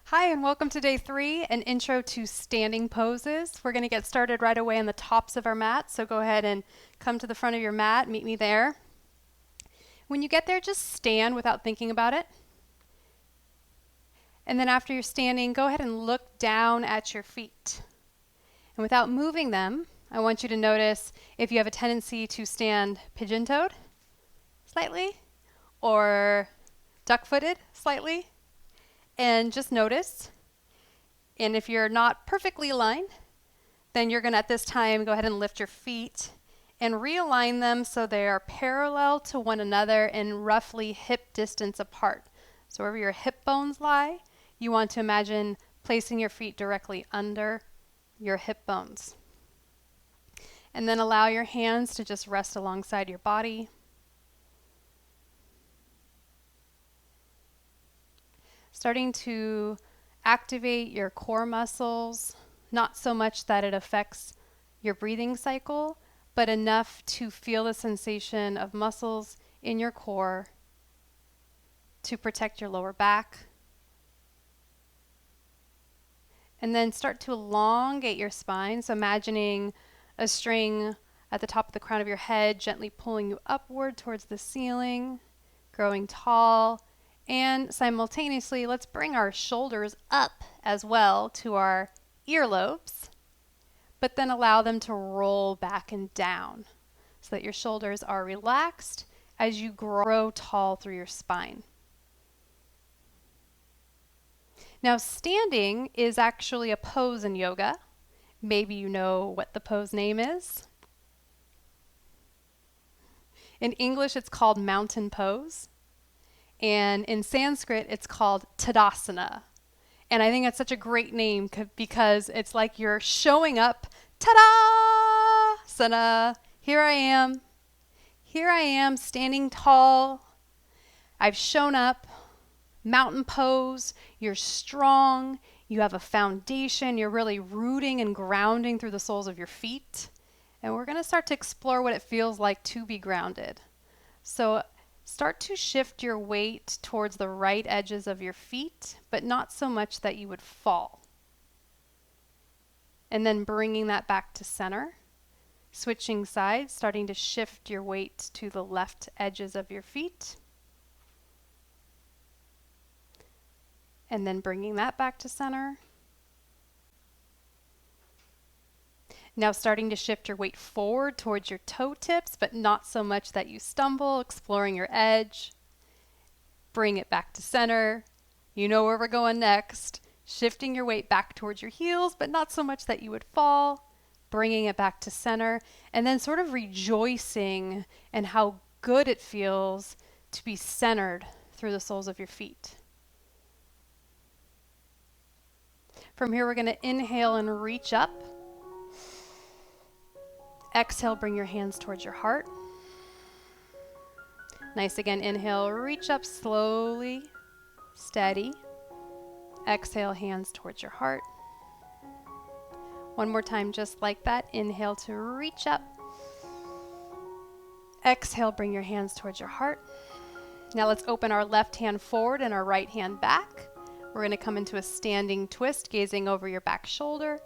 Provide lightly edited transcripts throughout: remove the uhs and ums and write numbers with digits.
Hi, and welcome to day 3, an intro to standing poses. We're going to get started right away on the tops of our mat, so go ahead and come to the front of your mat, meet me there. When you get there, just stand without thinking about it. And then after you're standing, go ahead and look down at your feet. And without moving them, I want you to notice if you have a tendency to stand pigeon-toed slightly or duck-footed slightly. And just notice. And if you're not perfectly aligned, then you're going to at this time go ahead and lift your feet and realign them so they are parallel to one another and roughly hip distance apart. So wherever your hip bones lie, you want to imagine placing your feet directly under your hip bones. And then allow your hands to just rest alongside your body. Starting to activate your core muscles, not so much that it affects your breathing cycle, but enough to feel the sensation of muscles in your core to protect your lower back. And then start to elongate your spine, so imagining a string at the top of the crown of your head gently pulling you upward towards the ceiling, growing tall. And simultaneously, let's bring our shoulders up as well to our earlobes, but then allow them to roll back and down so that your shoulders are relaxed as you grow tall through your spine. Now, standing is actually a pose in yoga. Maybe you know what the pose name is. In English, it's called mountain pose. And in Sanskrit, it's called Tadasana. And I think it's such a great name because it's like you're showing up, Tadasana. Here I am. Here I am standing tall. I've shown up. Mountain pose. You're strong. You have a foundation. You're really rooting and grounding through the soles of your feet. And we're going to start to explore what it feels like to be grounded. So start to shift your weight towards the right edges of your feet, but not so much that you would fall. And then bringing that back to center. Switching sides, starting to shift your weight to the left edges of your feet. And then bringing that back to center. Now starting to shift your weight forward towards your toe tips, but not so much that you stumble, exploring your edge. Bring it back to center. You know where we're going next. Shifting your weight back towards your heels, but not so much that you would fall. Bringing it back to center. And then sort of rejoicing in how good it feels to be centered through the soles of your feet. From here, we're going to inhale and reach up. Exhale, bring your hands towards your heart. Nice. Again, inhale, reach up slowly, steady. Exhale, hands towards your heart. One more time, just like that. Inhale to reach up. Exhale, bring your hands towards your heart. Now let's open our left hand forward and our right hand back. We're going to come into a standing twist, gazing over your back shoulder.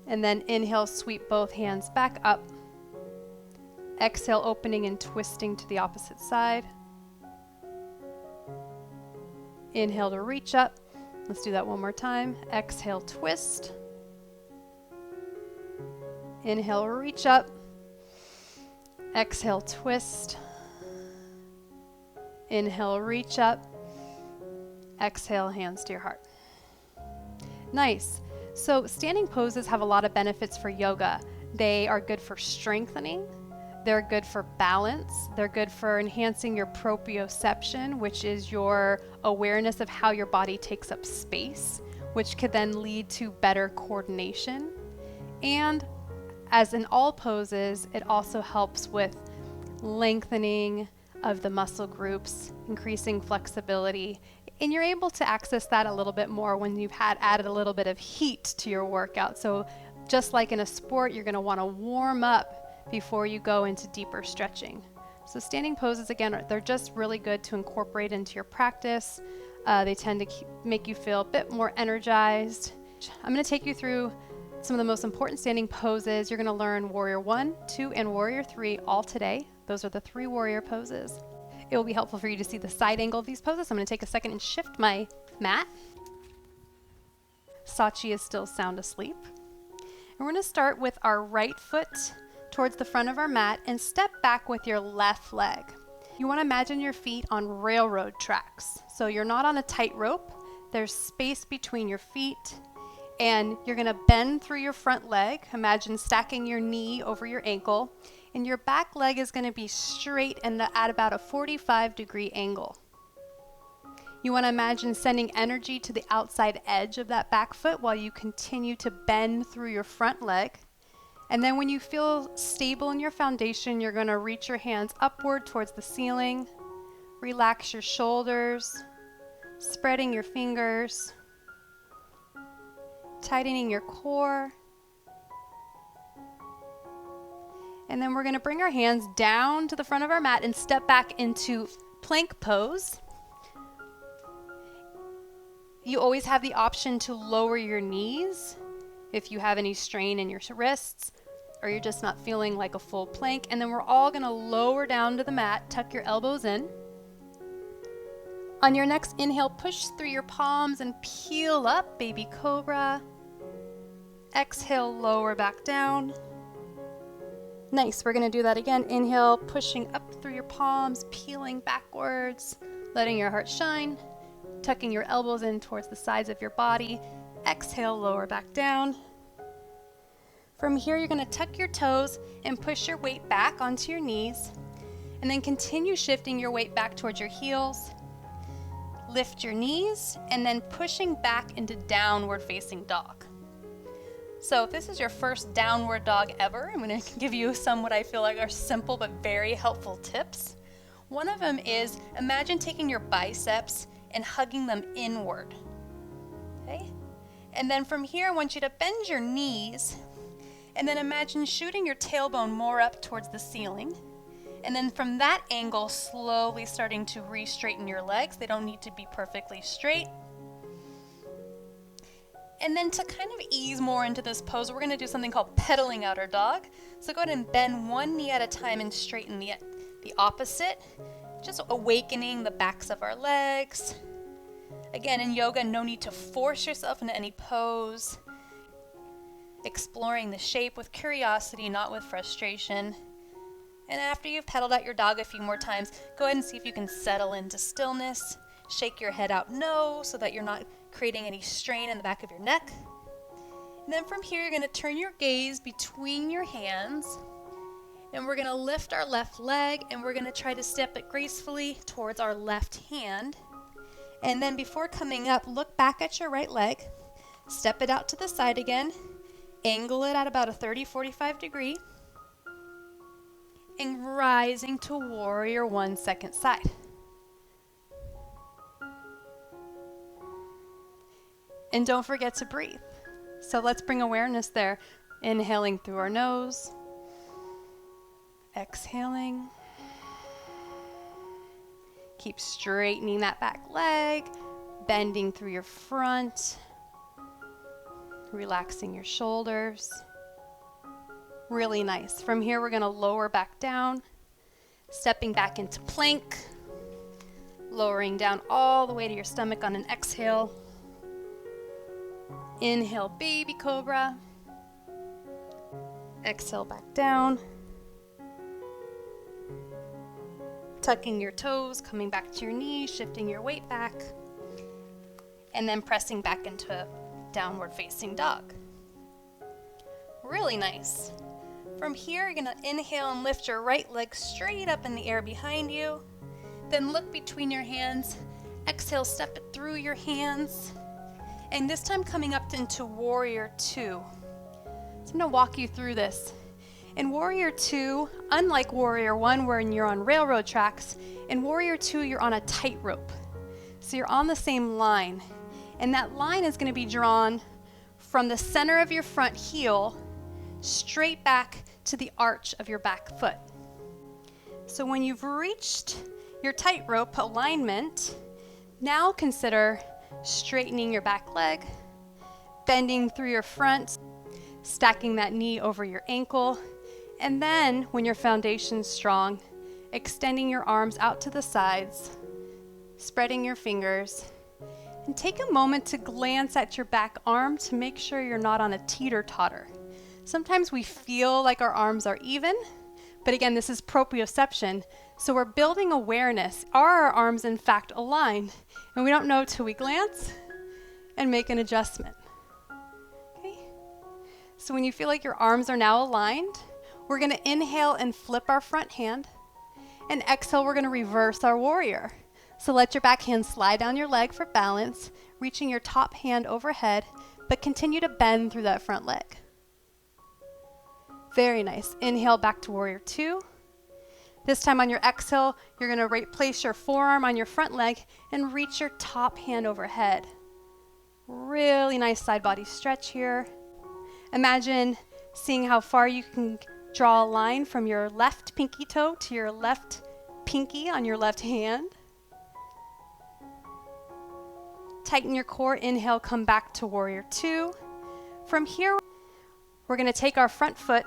And then inhale, sweep both hands back up. Exhale, opening and twisting to the opposite side. Inhale to reach up. Let's do that one more time. Exhale, twist. Inhale, reach up. Exhale, twist. Inhale, reach up. Exhale, hands to your heart. Nice. So standing poses have a lot of benefits for yoga. They are good for strengthening. They're good for balance. They're good for enhancing your proprioception, which is your awareness of how your body takes up space, which could then lead to better coordination. And as in all poses, it also helps with lengthening of the muscle groups, increasing flexibility. And you're able to access that a little bit more when you've added a little bit of heat to your workout. So just like in a sport, you're going to want to warm up before you go into deeper stretching. So standing poses, again, they're just really good to incorporate into your practice. They tend to make you feel a bit more energized. I'm going to take you through some of the most important standing poses. You're going to learn Warrior 1, 2, and Warrior 3 all today. Those are the 3 warrior poses. It will be helpful for you to see the side angle of these poses. I'm going to take a second and shift my mat. Sachi is still sound asleep. And we're going to start with our right foot towards the front of our mat and step back with your left leg. You want to imagine your feet on railroad tracks. So you're not on a tightrope. There's space between your feet, and you're going to bend through your front leg. Imagine stacking your knee over your ankle, and your back leg is going to be straight and at about a 45-degree angle. You want to imagine sending energy to the outside edge of that back foot while you continue to bend through your front leg. And then when you feel stable in your foundation, you're going to reach your hands upward towards the ceiling. Relax your shoulders, spreading your fingers, tightening your core. And then we're going to bring our hands down to the front of our mat and step back into plank pose. You always have the option to lower your knees if you have any strain in your wrists or you're just not feeling like a full plank. And then we're all going to lower down to the mat, tuck your elbows in. On your next inhale, push through your palms and peel up, baby cobra. Exhale, lower back down. Nice, we're going to do that again. Inhale, pushing up through your palms, peeling backwards, letting your heart shine. Tucking your elbows in towards the sides of your body. Exhale, lower back down. From here, you're going to tuck your toes and push your weight back onto your knees. And then continue shifting your weight back towards your heels. Lift your knees and then pushing back into downward facing dog. So if this is your first downward dog ever, I'm going to give you some what I feel like are simple but very helpful tips. One of them is imagine taking your biceps and hugging them inward, okay? And then from here, I want you to bend your knees and then imagine shooting your tailbone more up towards the ceiling. And then from that angle, slowly starting to re-straighten your legs. They don't need to be perfectly straight. And then to kind of ease more into this pose, we're gonna do something called pedaling outer dog. So go ahead and bend one knee at a time and straighten the opposite. Just awakening the backs of our legs. Again, in yoga, no need to force yourself into any pose. Exploring the shape with curiosity, not with frustration. And after you've pedaled out your dog a few more times, go ahead and see if you can settle into stillness. Shake your head out no, so that you're not creating any strain in the back of your neck. And then from here, you're going to turn your gaze between your hands. And we're going to lift our left leg and we're going to try to step it gracefully towards our left hand. And then before coming up, look back at your right leg, step it out to the side again, angle it at about a 30-45 degree, and rising to warrior 1 second side. And don't forget to breathe. So let's bring awareness there. Inhaling through our nose. Exhaling. Keep straightening that back leg, bending through your front, relaxing your shoulders. Really nice. From here, we're going to lower back down, stepping back into plank, lowering down all the way to your stomach on an exhale. Inhale, baby cobra. Exhale back down. Tucking your toes, coming back to your knees, shifting your weight back, and then pressing back into downward facing dog. Really nice. From here, you're going to inhale and lift your right leg straight up in the air behind you. Then look between your hands. Exhale, step it through your hands. And this time coming up into Warrior 2. So I'm going to walk you through this. In Warrior 2, unlike Warrior 1 where you're on railroad tracks, in Warrior 2 you're on a tightrope. So you're on the same line. And that line is going to be drawn from the center of your front heel straight back to the arch of your back foot. So when you've reached your tightrope alignment, Now consider straightening your back leg, bending through your front, stacking that knee over your ankle, and then when your foundation's strong, extending your arms out to the sides, spreading your fingers, and take a moment to glance at your back arm to make sure you're not on a teeter-totter. Sometimes we feel like our arms are even, but again, this is proprioception, so we're building awareness. Are our arms in fact aligned? And we don't know till we glance and make an adjustment. Okay? So when you feel like your arms are now aligned, we're gonna inhale and flip our front hand, and exhale, we're gonna reverse our warrior. So let your back hand slide down your leg for balance, reaching your top hand overhead, but continue to bend through that front leg. Very nice. Inhale back to warrior two. This time on your exhale, you're gonna place your forearm on your front leg and reach your top hand overhead. Really nice side body stretch here. Imagine seeing how far you can draw a line from your left pinky toe to your left pinky on your left hand. Tighten your core. Inhale, come back to warrior two. From here, we're gonna take our front foot,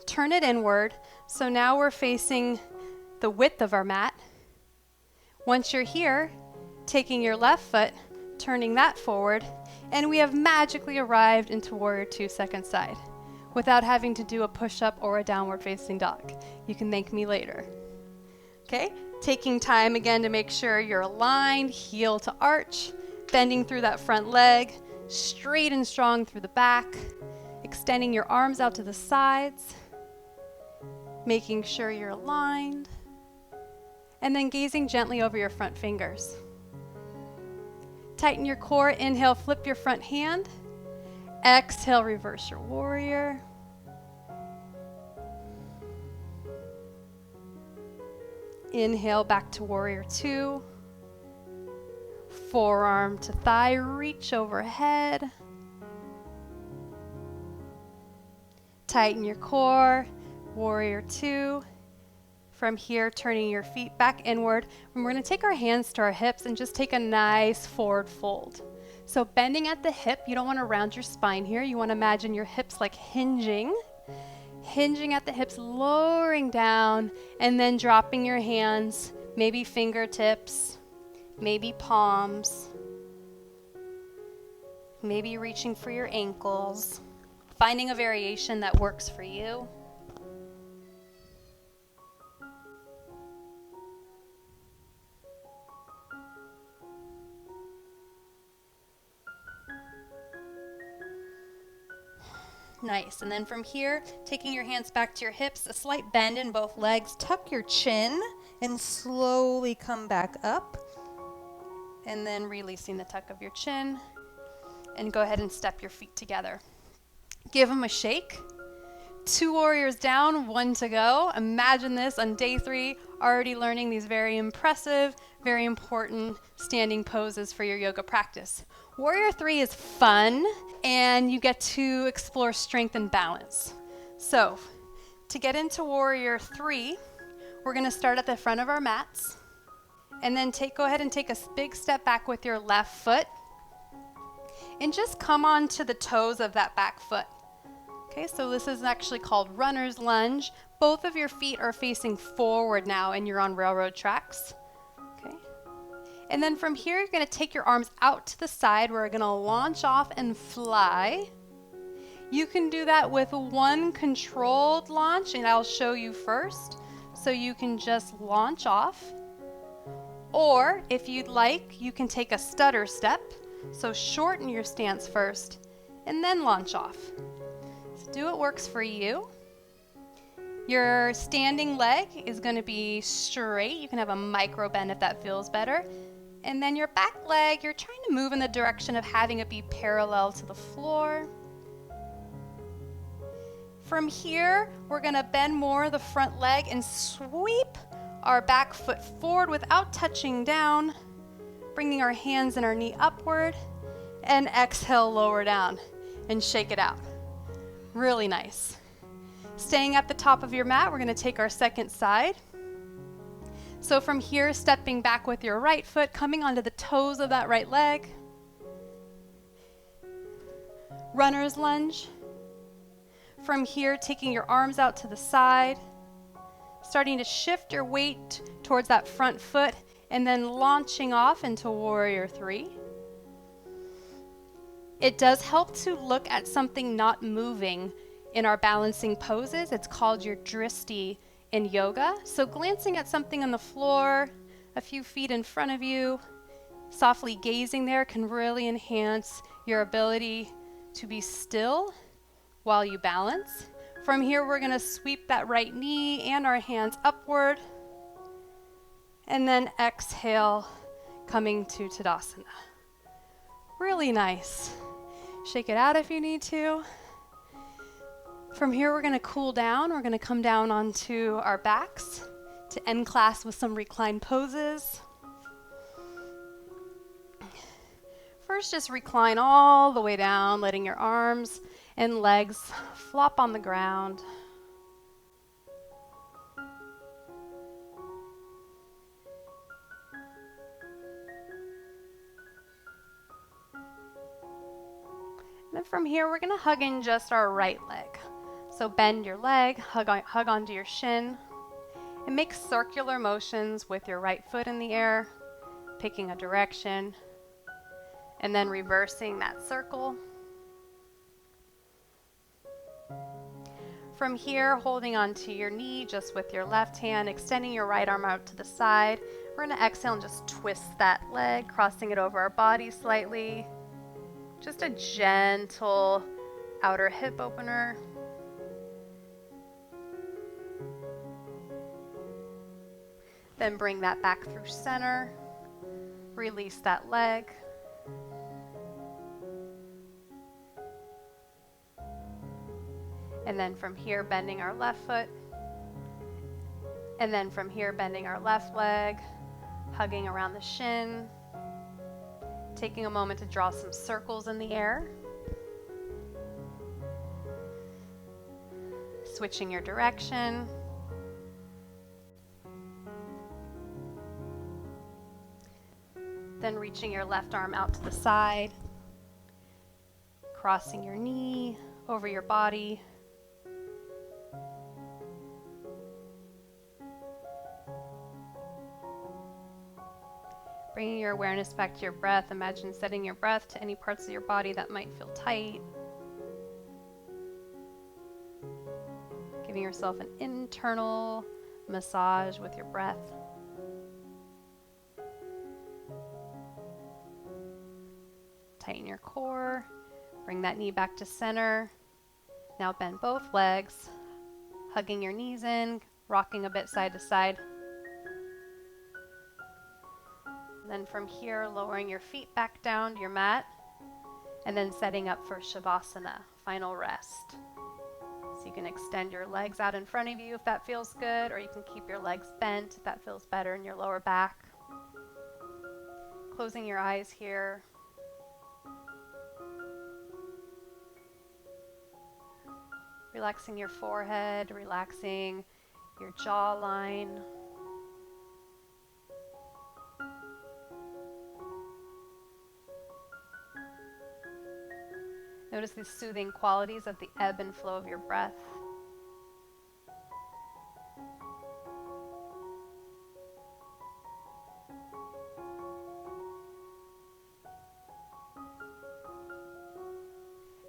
turn it inward. So now we're facing the width of our mat. Once you're here, taking your left foot, turning that forward, and we have magically arrived into warrior two, second side, without having to do a push-up or a downward facing dog. You can thank me later. Okay, taking time again to make sure you're aligned, heel to arch, bending through that front leg, straight and strong through the back, extending your arms out to the sides, making sure you're aligned, and then gazing gently over your front fingers. Tighten your core. Inhale, flip your front hand. Exhale, reverse your warrior. Inhale, back to warrior two. Forearm to thigh, reach overhead. Tighten your core, warrior two. From here, turning your feet back inward. And we're gonna take our hands to our hips and just take a nice forward fold. So bending at the hip, you don't wanna round your spine here. You wanna imagine your hips like hinging at the hips, lowering down, and then dropping your hands, maybe fingertips, maybe palms, maybe reaching for your ankles, finding a variation that works for you. Nice. And then from here, taking your hands back to your hips, a slight bend in both legs, tuck your chin and slowly come back up. And then releasing the tuck of your chin, and go ahead and step your feet together. Give them a shake. Two warriors down, one to go. Imagine this on day 3, already learning these very impressive, very important standing poses for your yoga practice. Warrior 3 is fun, and you get to explore strength and balance. So, to get into warrior 3, we're gonna start at the front of our mats, and then go ahead and take a big step back with your left foot, and just come onto the toes of that back foot. Okay, so this is actually called runner's lunge. Both of your feet are facing forward now, and you're on railroad tracks. Okay, and then from here, you're gonna take your arms out to the side. We're gonna launch off and fly. You can do that with one controlled launch, and I'll show you first. So you can just launch off. Or if you'd like, you can take a stutter step. So shorten your stance first, and then launch off. So do what works for you. Your standing leg is going to be straight. You can have a micro bend if that feels better. And then your back leg, you're trying to move in the direction of having it be parallel to the floor. From here, we're going to bend more the front leg and sweep our back foot forward without touching down, bringing our hands and our knee upward, and exhale, lower down, and shake it out. Really nice. Staying at the top of your mat, we're gonna take our second side. So from here, stepping back with your right foot, coming onto the toes of that right leg. Runner's lunge. From here, taking your arms out to the side, starting to shift your weight towards that front foot, and then launching off into Warrior 3. It does help to look at something not moving in our balancing poses. It's called your dristi in yoga. So glancing at something on the floor, a few feet in front of you, softly gazing there can really enhance your ability to be still while you balance. From here, we're gonna sweep that right knee and our hands upward, and then exhale, coming to Tadasana. Really nice. Shake it out if you need to. From here, we're gonna cool down. We're gonna come down onto our backs to end class with some reclined poses. First, just recline all the way down, letting your arms and legs flop on the ground. And then from here, we're gonna hug in just our right leg. So bend your leg, hug onto your shin, and make circular motions with your right foot in the air, picking a direction, and then reversing that circle. From here, holding onto your knee just with your left hand, extending your right arm out to the side. We're gonna exhale and just twist that leg, crossing it over our body slightly. Just a gentle outer hip opener. Then bring that back through center. Release that leg. And then from here, bending our left foot. And then from here, bending our left leg, hugging around the shin. Taking a moment to draw some circles in the air. Switching your direction. Then reaching your left arm out to the side. Crossing your knee over your body. Bringing your awareness back to your breath. Imagine setting your breath to any parts of your body that might feel tight. Giving yourself an internal massage with your breath. Tighten your core. Bring that knee back to center. Now bend both legs, hugging your knees in, rocking a bit side to side. Then from here, lowering your feet back down to your mat, and then setting up for Shavasana, final rest. So you can extend your legs out in front of you if that feels good, or you can keep your legs bent if that feels better in your lower back. Closing your eyes here. Relaxing your forehead, relaxing your jawline. Notice the soothing qualities of the ebb and flow of your breath.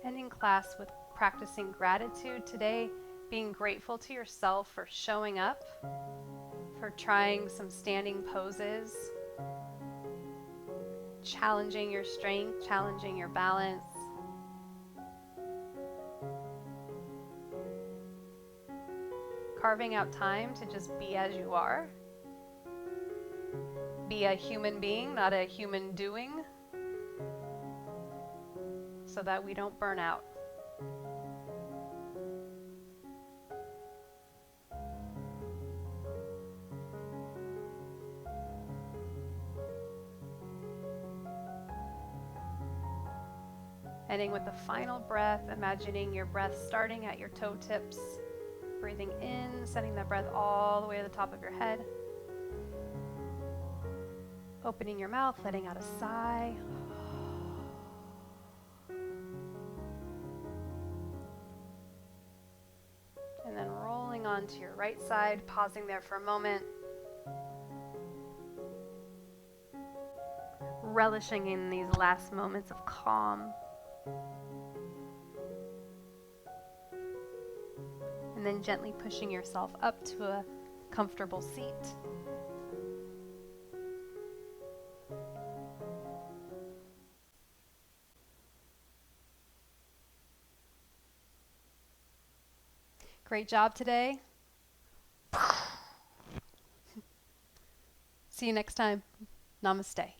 Ending class with practicing gratitude today, being grateful to yourself for showing up, for trying some standing poses, challenging your strength, challenging your balance. Carving out time to just be as you are. Be a human being, not a human doing, so that we don't burn out. Ending with the final breath, imagining your breath starting at your toe tips. Breathing in, sending that breath all the way to the top of your head. Opening your mouth, letting out a sigh. And then rolling onto your right side, pausing there for a moment. Relishing in these last moments of calm. And then gently pushing yourself up to a comfortable seat. Great job today. See you next time. Namaste.